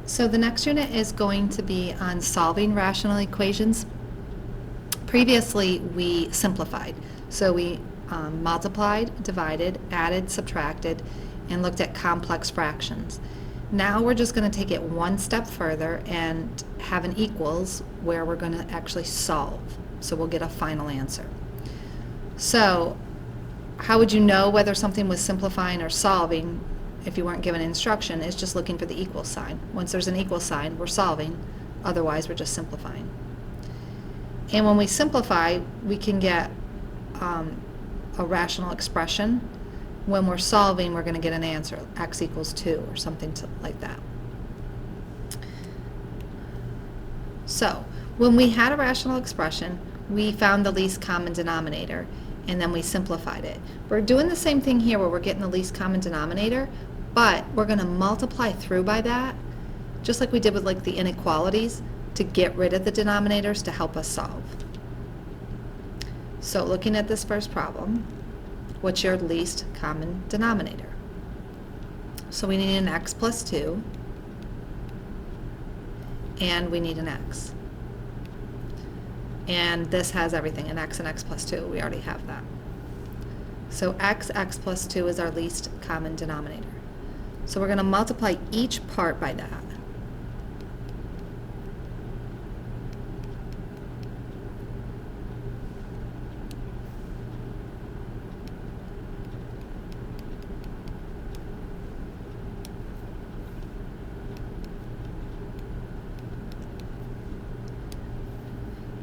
So the next unit is going to be on solving rational equations. Previously, we simplified. So we multiplied, divided, added, subtracted, and looked at complex fractions. Now we're just going to take it one step further and have an equals where we're going to actually solve. So we'll get a final answer. So how would you know whether something was simplifying or solving if you weren't given instruction? It's just looking for the equal sign. Once there's an equal sign, we're solving. Otherwise, we're just simplifying. And when we simplify, we can get a rational expression. When we're solving, we're going to get an answer, x equals 2 or something like that. So when we had a rational expression, we found the least common denominator, and then we simplified it. We're doing the same thing here where we're getting the least common denominator, but we're going to multiply through by that, just like we did with like the inequalities, to get rid of the denominators to help us solve. So looking at this first problem, what's your least common denominator? So we need an x plus 2, and we need an x. And this has everything, an x and x plus 2. We already have that. So x plus 2 is our least common denominator. So we're going to multiply each part by that.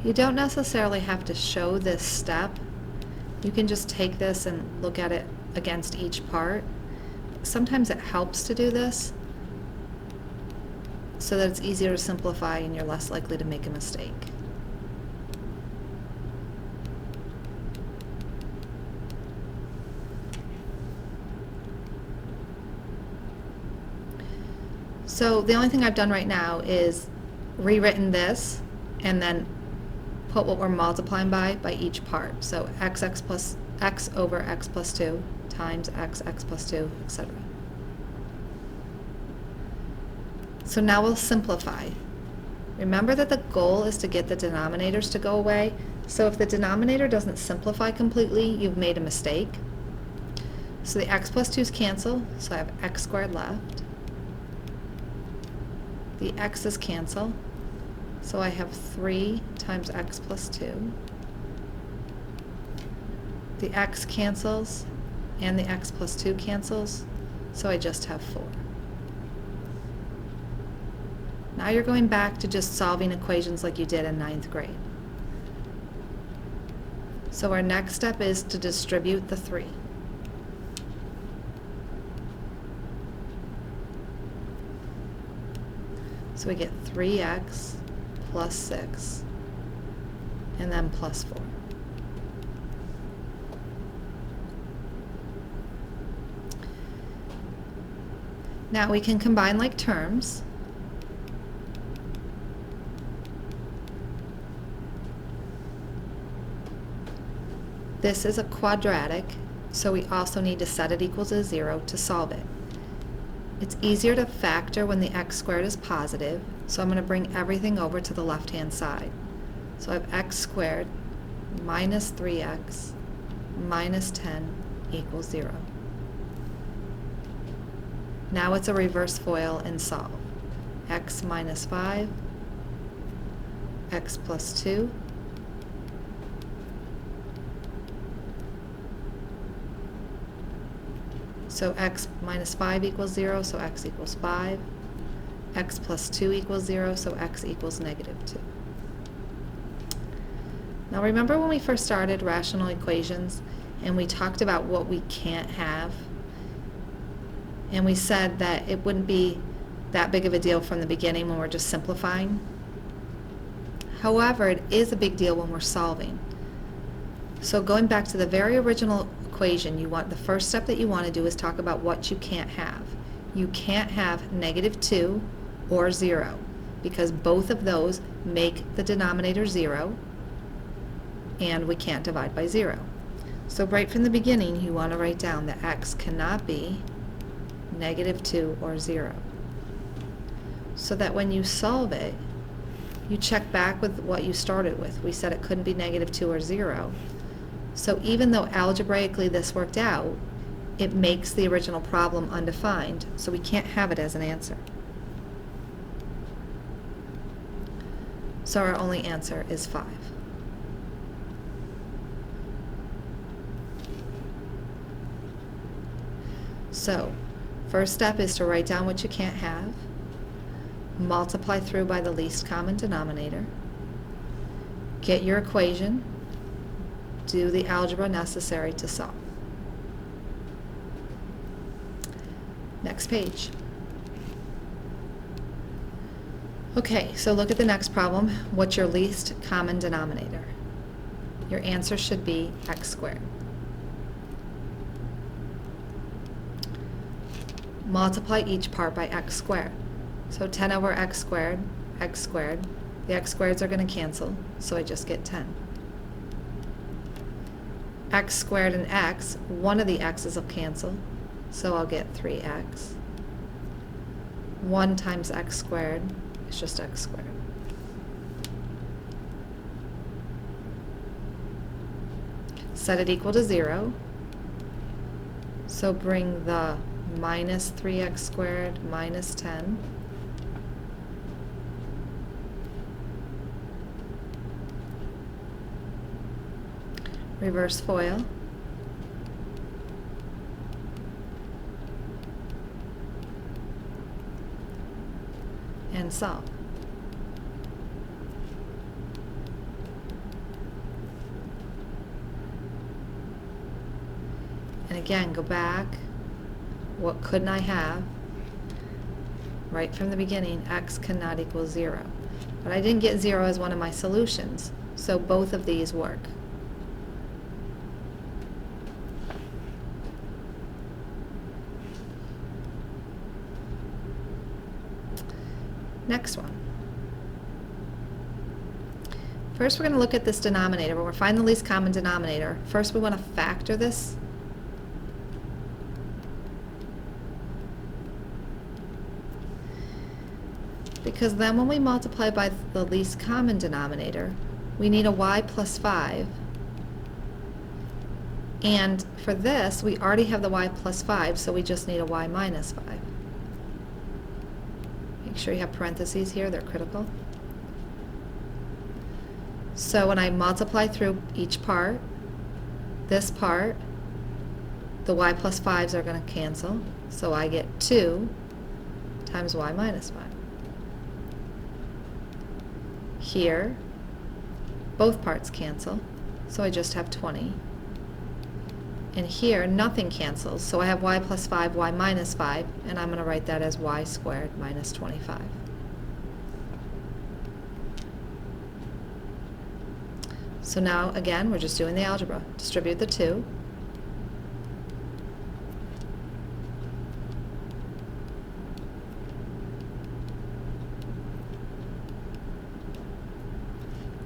You don't necessarily have to show this step. You can just take this and look at it against each part. Sometimes it helps to do this so that it's easier to simplify and you're less likely to make a mistake. So the only thing I've done right now is rewritten and then put what we're multiplying by each part. So x over x plus 2 times x plus 2, etc. So now we'll simplify. Remember that the goal is to get the denominators to go away. So if the denominator doesn't simplify completely, you've made a mistake. So the x plus 2's cancel, so I have x squared left. The x's cancel, so I have 3 times x plus 2. The x cancels, and the x plus 2 cancels, so I just have 4. Now you're going back to just solving equations like you did in 9th grade. So our next step is to distribute the 3. So we get 3x plus 6, and then plus 4. Now we can combine like terms. This is a quadratic, so we also need to set it equals to 0 to solve it. It's easier to factor when the x squared is positive, so I'm going to bring everything over to the left-hand side. So I have x squared minus 3x minus 10 equals 0. Now it's a reverse FOIL and solve. X minus 5, x plus 2, so x minus 5 equals 0, so x equals 5. X plus 2 equals 0, so x equals negative 2. Now remember when we first started rational equations and we talked about what we can't have? And we said that it wouldn't be that big of a deal from the beginning when we're just simplifying. However, it is a big deal when we're solving. So going back to the very original equation, the first step that you want to do is talk about what you can't have. You can't have negative 2 or 0 because both of those make the denominator 0 and we can't divide by 0. So right from the beginning you want to write down that x cannot be negative 2 or 0. so that when you solve it, you check back with what you started with. We said it couldn't be -2 or 0. So even though algebraically this worked out, it makes the original problem undefined, so we can't have it as an answer. So our only answer is 5. So, first step is to write down what you can't have, multiply through by the least common denominator, get your equation, do the algebra necessary to solve. Next page. Okay, so look at the next problem. What's your least common denominator? Your answer should be x squared. Multiply each part by x squared. So 10 over x squared, x squared. The x squareds are going to cancel, so I just get 10. X squared and x, one of the x's will cancel, so I'll get 3x. 1 times x squared is just x squared. Set it equal to 0. So bring the minus 3x squared minus 10. Reverse FOIL. And solve. And again, go back. What couldn't I have? Right from the beginning, x cannot equal 0. But I didn't get 0 as one of my solutions, so both of these work. Next one. First, we're going to look at this denominator. We're going to find the least common denominator. First, we want to factor this. Because then when we multiply by the least common denominator, we need a y plus 5. And for this, we already have the y plus 5, so we just need a y minus 5. Make sure you have parentheses here, they're critical. So when I multiply through each part, this part, the y plus 5s are going to cancel, so I get 2 times y minus 5. Here, both parts cancel, so I just have 20. And here, nothing cancels, so I have y plus 5, y minus 5, and I'm going to write that as y squared minus 25. So now, again, we're just doing the algebra. Distribute the 2.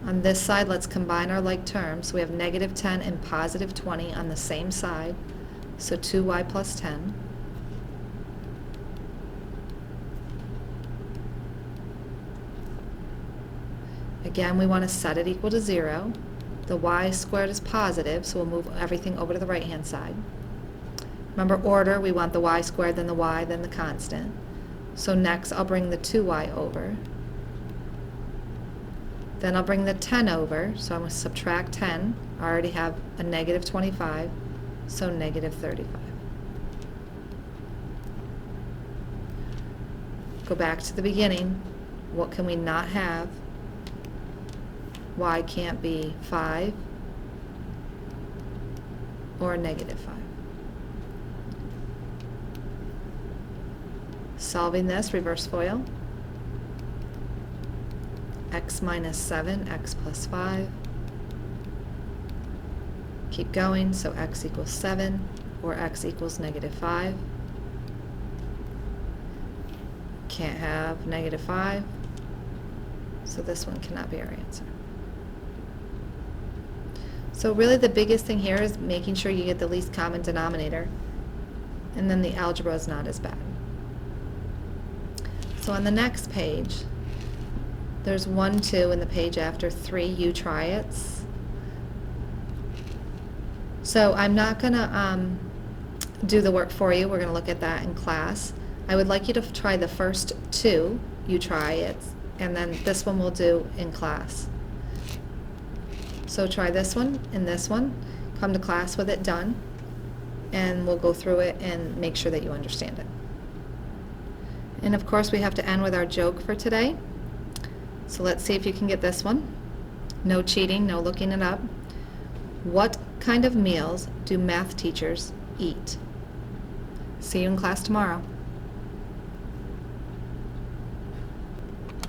On this side, let's combine our like terms. We have negative 10 and positive 20 on the same side, so 2y plus 10. Again, we want to set it equal to 0. The y squared is positive, so we'll move everything over to the right-hand side. Remember order, we want the y squared, then the y, then the constant. So next, I'll bring the 2y over. Then I'll bring the 10 over, so I'm going to subtract 10. I already have a negative 25, so negative 35. Go back to the beginning. What can we not have? Y can't be 5 or negative 5. Solving this, reverse FOIL. X minus 7, x plus 5. Keep going, so x equals 7, or x equals negative 5. Can't have negative 5, so this one cannot be our answer. So really the biggest thing here is making sure you get the least common denominator, and then the algebra is not as bad. So So on the next page, there's 1, 2 in the page after 3, you try it's. So I'm not going to do the work for you. We're going to look at that in class. I would like you to try the first 2, you try it, and then this one we'll do in class. So try this one and this one. Come to class with it done, and we'll go through it and make sure that you understand it. And of course we have to end with our joke for today. So let's see if you can get this one. No cheating, no looking it up. What kind of meals do math teachers eat? See you in class tomorrow.